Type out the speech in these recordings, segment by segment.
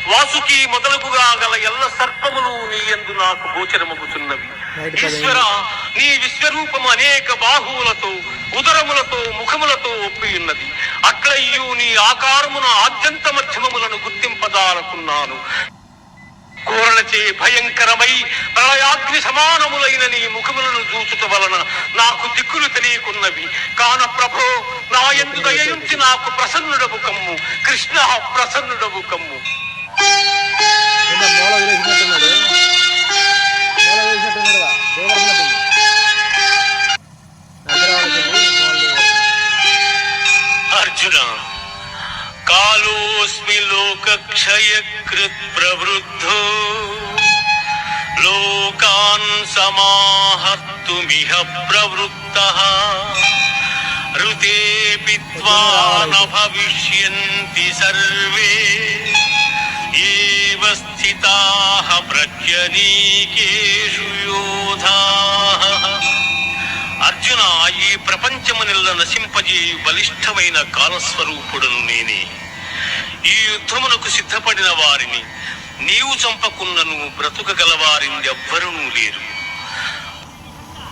వాసుకి మొదలుగుగా గల ఎల్ల సర్పములు నీ యందు నాకు గోచరమగుతున్నవి. ఈశ్వర, నీ విశ్వరూపము అనేక బాహువులతో, ఉదరములతో, ముఖములతో ఒప్పియున్నది. అట్లయ్యూ నీ ఆకారమున ఆద్యంత మధ్యమములను గుర్తింపదాలకున్నాను. కోరణచే భయంకరమై ప్రళయాగ్ని సమానములైన నీ ముఖములను చూచుట వలన నాకు దిక్కులు తెలియకున్నవి. కాన ప్రభో, నా యందు దయయుంచి నాకు ప్రసన్నుడవు కమ్ము. కృష్ణ, ప్రసన్నుడవు కమ్ము. అర్జున, కాలోస్మి లోకక్షయకృత్ ప్రవృద్ధో లోకాన్ సమాహర్తుమిహ ప్రవృత్తః ఋతే పిత్వా న భవిష్యంతి సర్వే ఏవ స్థితాః ప్రజ్ఞనీకేషు యోధాః. అర్జున, ఈ ప్రపంచమునిల్ల నశింపజేయు బలిష్టమైన కాలస్వరూపుడును నేనే. ఈ యుద్ధమునకు సిద్ధపడిన వారిని నీవు చంపకున్నను బ్రతుకగలవారిందెవ్వరూ లేరు.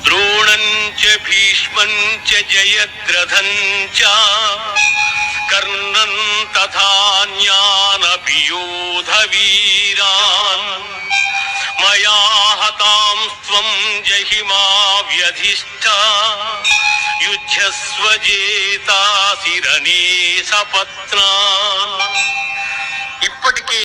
ద్రోణంచ భీష్మంచ జయద్రథంచ కర్ణం తథాన్యానపి యోధవీరాన్ మయా హతాం త్వం జహిమా వ్యధిష్ఠ యుధ్యస్వ జేతాసి రణే సపత్నా. ఇప్పటికే